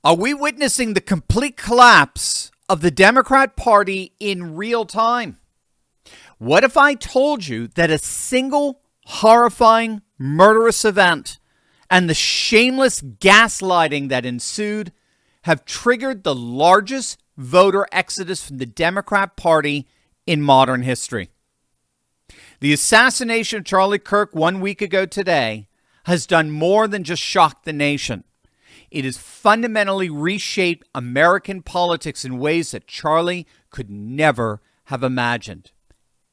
Are we witnessing the complete collapse of the Democrat Party in real time? What if I told you that a single horrifying, murderous event and the shameless gaslighting that ensued have triggered the largest voter exodus from the Democrat Party in modern history? The assassination of Charlie Kirk 1 week ago today has done more than just shock the nation. It has fundamentally reshaped American politics in ways that Charlie could never have imagined.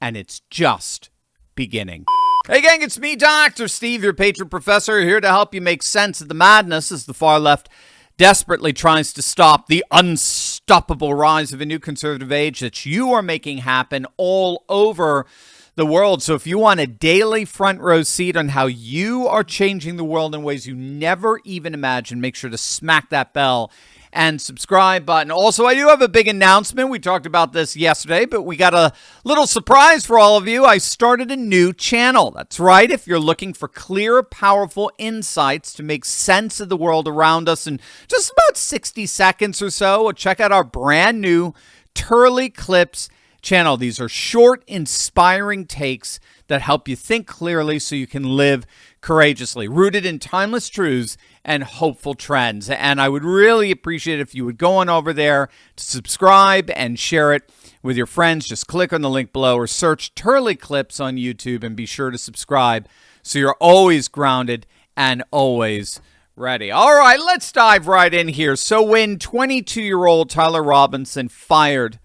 And it's just beginning. Hey gang, it's me, Dr. Steve, your patron professor, here to help you make sense of the madness as the far left desperately tries to stop the unstoppable rise of a new conservative age that you are making happen all over the world. So if you want a daily front row seat on how you are changing the world in ways you never even imagined, make sure to smack that bell and subscribe button. Also, I do have a big announcement. We talked about this yesterday, but we got a little surprise for all of you. I started a new channel. That's right. If you're looking for clear, powerful insights to make sense of the world around us in just about 60 seconds or so, check out our brand new Turley Clips channel. These are short, inspiring takes that help you think clearly so you can live courageously, rooted in timeless truths and hopeful trends. And I would really appreciate it if you would go on over there to subscribe and share it with your friends. Just click on the link below or search Turley Clips on YouTube and be sure to subscribe so you're always grounded and always ready. All right, let's dive right in here. So when 22-year-old Tyler Robinson fired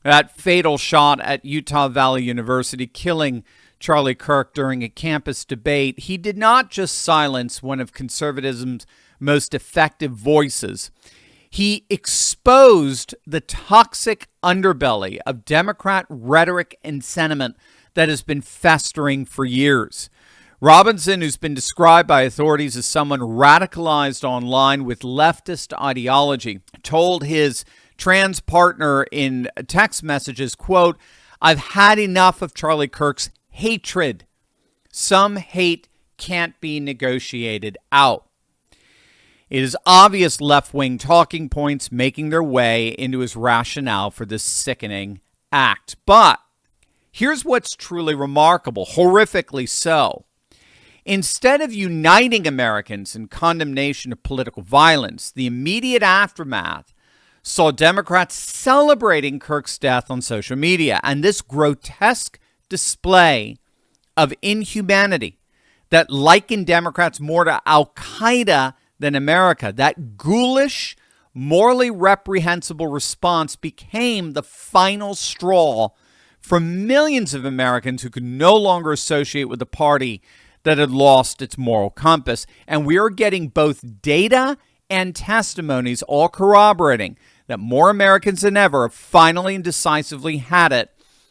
that fatal shot at Utah Valley University, killing Charlie Kirk during a campus debate, he did not just silence one of conservatism's most effective voices. He exposed the toxic underbelly of Democrat rhetoric and sentiment that has been festering for years. Robinson, who's been described by authorities as someone radicalized online with leftist ideology, told his trans partner in text messages, quote, "I've had enough of Charlie Kirk's hatred. Some hate can't be negotiated out." It is obvious left-wing talking points making their way into his rationale for this sickening act. But here's what's truly remarkable, horrifically so. Instead of uniting Americans in condemnation of political violence, the immediate aftermath saw Democrats celebrating Kirk's death on social media. And this grotesque display of inhumanity that likened Democrats more to Al-Qaeda than America, that ghoulish, morally reprehensible response became the final straw for millions of Americans who could no longer associate with a party that had lost its moral compass. And we are getting both data and testimonies all corroborating that more Americans than ever have finally and decisively had it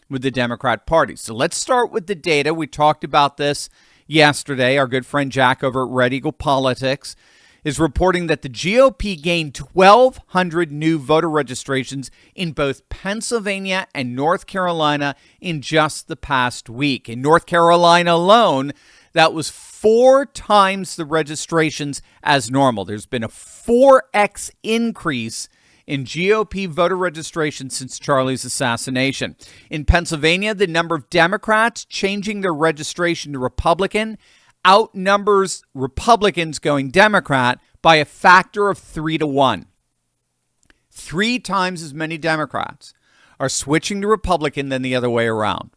with the Democrat Party. So let's start with the data. We talked about this yesterday. Our good friend Jack over at Red Eagle Politics is reporting that the GOP gained 1,200 new voter registrations in both Pennsylvania and North Carolina in just the past week. In North Carolina alone, that was 4 times the registrations as normal. There's been a 4x increase in GOP voter registration since Charlie's assassination. In Pennsylvania, the number of Democrats changing their registration to Republican outnumbers Republicans going Democrat by a factor of 3 to 1. 3 times as many Democrats are switching to Republican than the other way around.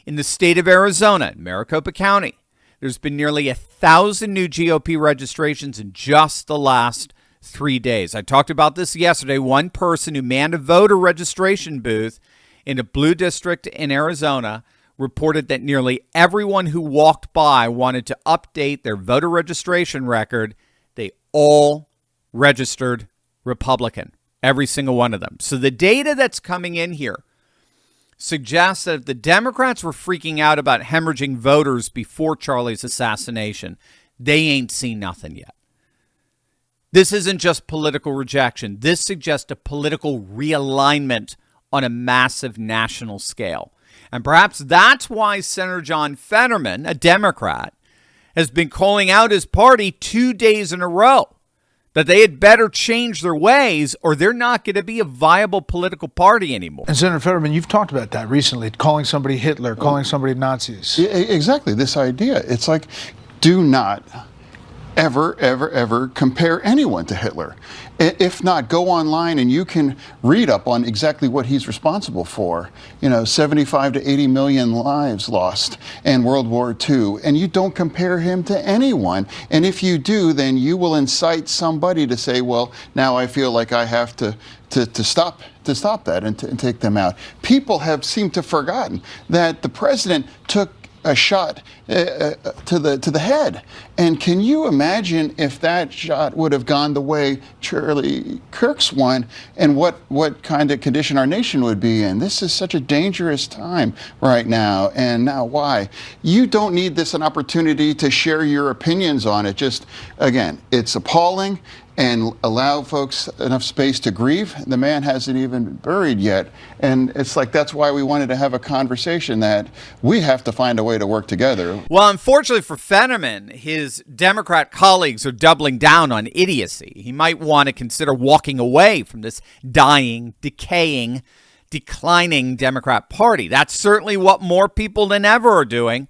In the state of Arizona, in Maricopa County, there's been nearly 1,000 new GOP registrations in just the last 3 days. I talked about this yesterday. One person who manned a voter registration booth in a blue district in Arizona reported that nearly everyone who walked by wanted to update their voter registration record. They all registered Republican, every single one of them. So the data that's coming in here suggests that if the Democrats were freaking out about hemorrhaging voters before Charlie's assassination, they ain't seen nothing yet. This isn't just political rejection. This suggests a political realignment on a massive national scale. And perhaps that's why Senator John Fetterman, a Democrat, has been calling out his party 2 days in a row that they had better change their ways or they're not going to be a viable political party anymore. And Senator Fetterman, you've talked about that recently, calling somebody Hitler, calling somebody Nazis. Exactly, this idea. It's like, do not ever compare anyone to Hitler. If not, go online and you can read up on exactly what he's responsible for. 75 to 80 million lives lost in World War II, and you don't compare him to anyone. And if you do, then you will incite somebody to say, well, now I feel like I have to stop that and take them out. People have seemed to have forgotten that the president took a shot to the head. And can you imagine if that shot would have gone the way Charlie Kirk's one, and what kind of condition our nation would be in? This is such a dangerous time right now. And now why? You don't need this an opportunity to share your opinions on it. Just, again, it's appalling. And allow folks enough space to grieve. The man hasn't even been buried yet. And it's like, that's why we wanted to have a conversation, that we have to find a way to work together. Well, unfortunately for Fetterman, his Democrat colleagues are doubling down on idiocy. He might want to consider walking away from this dying, decaying, declining Democrat Party. That's certainly what more people than ever are doing.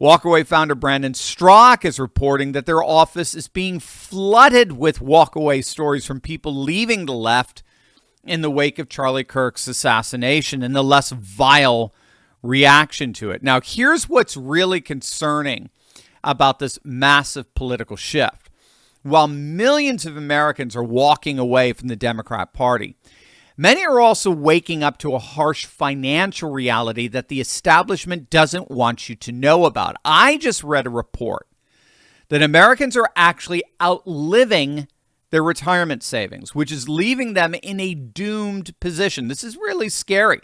Walkaway founder Brandon Strzok is reporting that their office is being flooded with walkaway stories from people leaving the left in the wake of Charlie Kirk's assassination and the less vile reaction to it. Now, here's what's really concerning about this massive political shift. While millions of Americans are walking away from the Democrat Party, many are also waking up to a harsh financial reality that the establishment doesn't want you to know about. I just read a report that Americans are actually outliving their retirement savings, which is leaving them in a doomed position. This is really scary.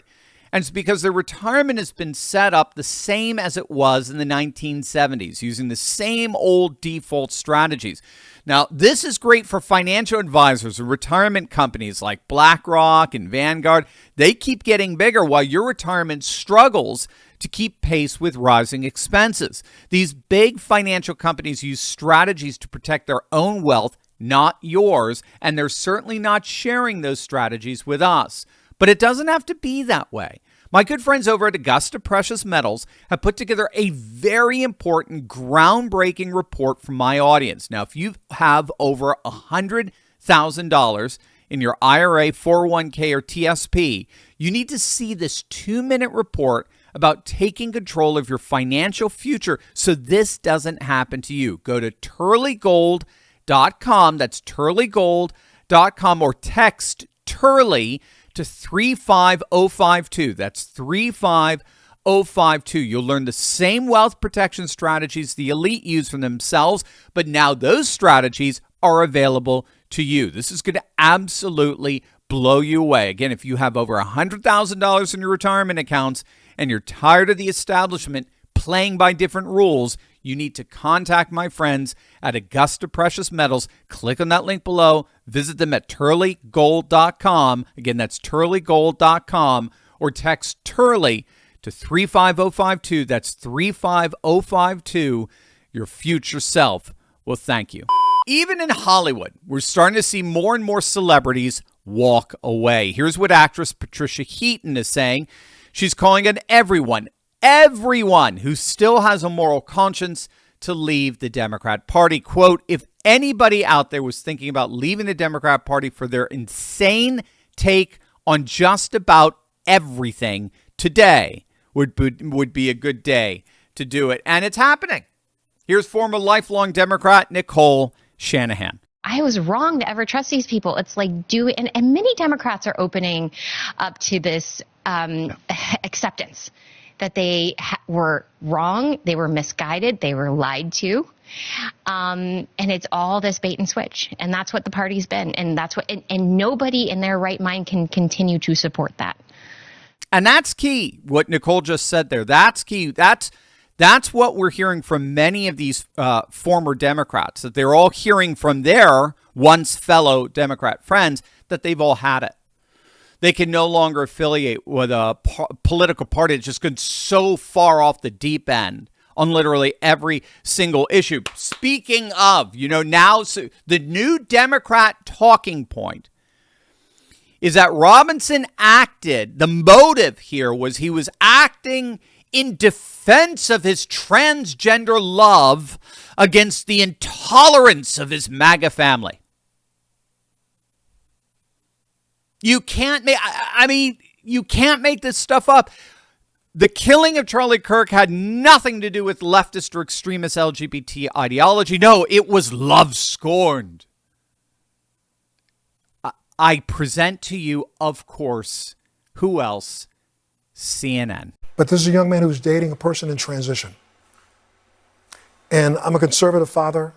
And it's because their retirement has been set up the same as it was in the 1970s, using the same old default strategies. Now, this is great for financial advisors and retirement companies like BlackRock and Vanguard. They keep getting bigger while your retirement struggles to keep pace with rising expenses. These big financial companies use strategies to protect their own wealth, not yours, and they're certainly not sharing those strategies with us. But it doesn't have to be that way. My good friends over at Augusta Precious Metals have put together a very important, groundbreaking report for my audience. Now, if you have over $100,000 in your IRA, 401k, or TSP, you need to see this 2-minute report about taking control of your financial future so this doesn't happen to you. Go to turleygold.com. That's turleygold.com, or text Turley to 35052. That's 35052. You'll learn the same wealth protection strategies the elite use for themselves, but now those strategies are available to you. This is going to absolutely blow you away. Again, if you have over $100,000 in your retirement accounts and you're tired of the establishment playing by different rules, you need to contact my friends at Augusta Precious Metals. Click on that link below. Visit them at turleygold.com. Again, that's turleygold.com, or text Turley to 35052. That's 35052. Your future self will thank you. Even in Hollywood, we're starting to see more and more celebrities walk away. Here's what actress Patricia Heaton is saying. She's calling on everyone who still has a moral conscience to leave the Democrat Party. Quote, if anybody out there was thinking about leaving the Democrat Party for their insane take on just about everything, today would be a good day to do it. And it's happening. Here's former lifelong Democrat Nicole Shanahan. I was wrong to ever trust these people. It's like, and many Democrats are opening up to this acceptance that they were wrong, they were misguided, they were lied to. And it's all this bait and switch. And that's what the party's been. And that's what, and nobody in their right mind can continue to support that. And that's key, what Nicole just said there. That's key. That's what we're hearing from many of these former Democrats, that they're all hearing from their once fellow Democrat friends that they've all had it. They can no longer affiliate with a political party that's just gone so far off the deep end on literally every single issue. Speaking of, now the new Democrat talking point is that Robinson acted, the motive here was he was acting in defense of his transgender love against the intolerance of his MAGA family. You can't you can't make this stuff up. The killing of Charlie Kirk had nothing to do with leftist or extremist LGBT ideology. No, it was love scorned. I present to you, of course, who else? CNN. But this is a young man who's dating a person in transition. And I'm a conservative father,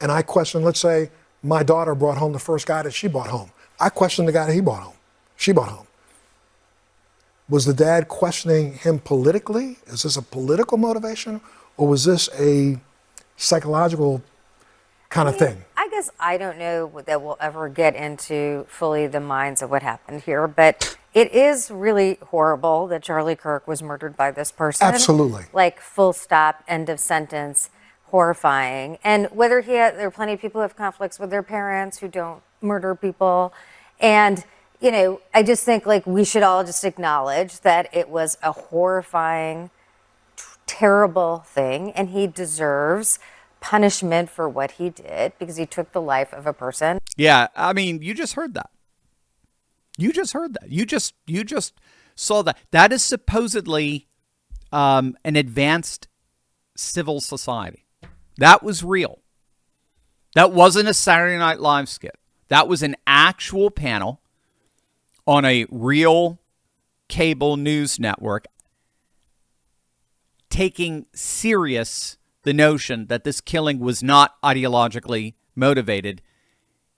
and I question, let's say my daughter brought home the first guy that she brought home. I question the guy that he brought home, she brought home. Was the dad questioning him politically? Is this a political motivation, or was this a psychological kind of thing? I guess I don't know that we'll ever get into fully the minds of what happened here, but it is really horrible that Charlie Kirk was murdered by this person. Absolutely. Like, full stop, end of sentence, horrifying. And whether there are plenty of people who have conflicts with their parents who don't murder people. And, I just think we should all just acknowledge that it was a horrifying, terrible thing, and he deserves punishment for what he did because he took the life of a person. Yeah, you just heard that. You just heard that. You just saw that. That is supposedly an advanced civil society. That was real. That wasn't a Saturday Night Live skit. That was an actual panel on a real cable news network taking serious the notion that this killing was not ideologically motivated.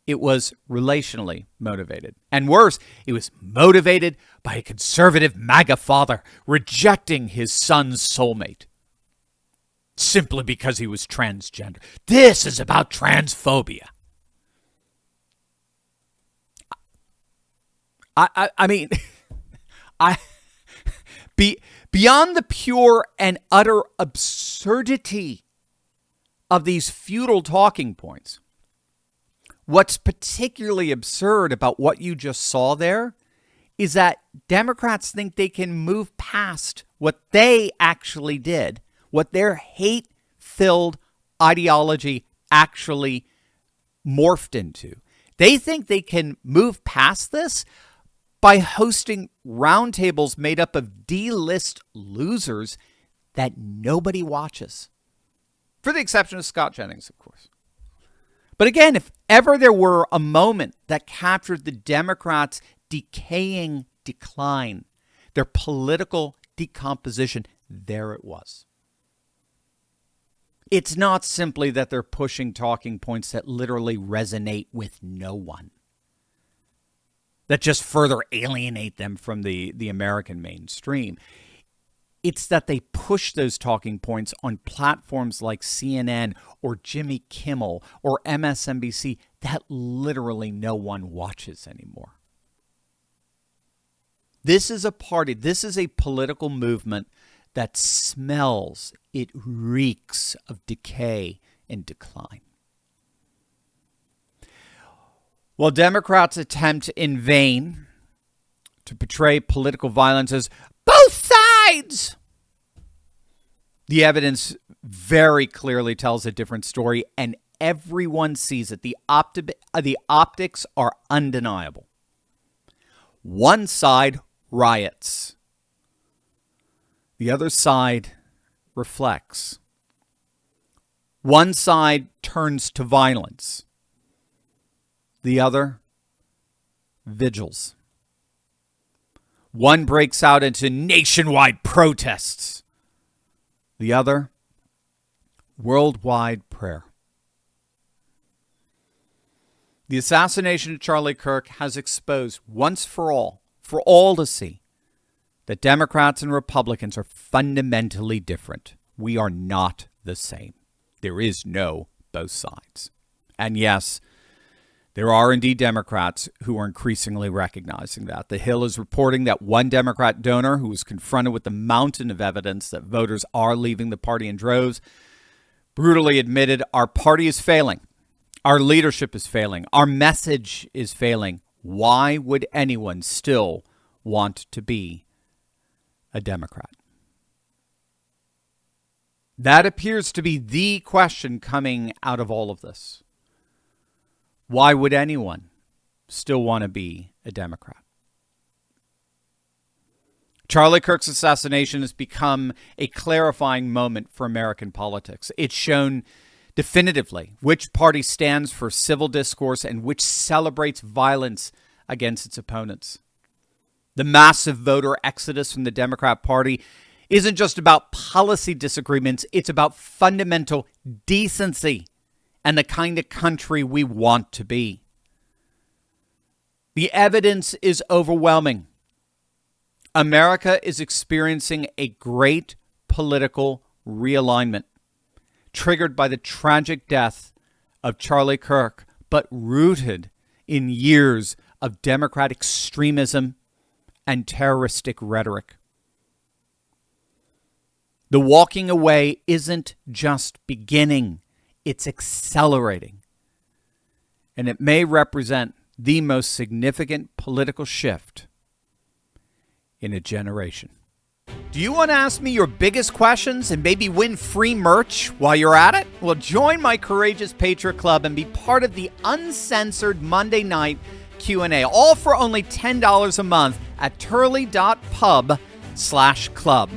It was relationally motivated. And worse, it was motivated by a conservative MAGA father rejecting his son's soulmate simply because he was transgender. This is about transphobia. Beyond the pure and utter absurdity of these futile talking points, what's particularly absurd about what you just saw there is that Democrats think they can move past what they actually did, what their hate-filled ideology actually morphed into. They think they can move past this by hosting roundtables made up of D-list losers that nobody watches. For the exception of Scott Jennings, of course. But again, if ever there were a moment that captured the Democrats' decaying decline, their political decomposition, there it was. It's not simply that they're pushing talking points that literally resonate with no one, that just further alienate them from the American mainstream. It's that they push those talking points on platforms like CNN or Jimmy Kimmel or MSNBC that literally no one watches anymore. This is a party, this is a political movement that smells, it reeks of decay and decline. While Democrats attempt in vain to portray political violence as both sides, the evidence very clearly tells a different story, and everyone sees it. The optics are undeniable. One side riots. The other side reflects. One side turns to violence. The other vigils. One breaks out into nationwide protests. The other, worldwide prayer. The assassination of Charlie Kirk has exposed once for all to see, that Democrats and Republicans are fundamentally different. We are not the same. There is no both sides. And yes, There are indeed Democrats who are increasingly recognizing that. The Hill is reporting that one Democrat donor who was confronted with the mountain of evidence that voters are leaving the party in droves brutally admitted, our party is failing. Our leadership is failing. Our message is failing. Why would anyone still want to be a Democrat? That appears to be the question coming out of all of this. Why would anyone still want to be a Democrat? Charlie Kirk's assassination has become a clarifying moment for American politics. It's shown definitively which party stands for civil discourse and which celebrates violence against its opponents. The massive voter exodus from the Democrat Party isn't just about policy disagreements, it's about fundamental decency and the kind of country we want to be. The evidence is overwhelming. America is experiencing a great political realignment, triggered by the tragic death of Charlie Kirk, but rooted in years of Democrat extremism and terroristic rhetoric. The walking away isn't just beginning, it's accelerating. And it may represent the most significant political shift in a generation. Do you want to ask me your biggest questions and maybe win free merch while you're at it? Well, join my Courageous Patriot Club and be part of the uncensored Monday night Q&A, all for only $10 a month at turley.pub/club.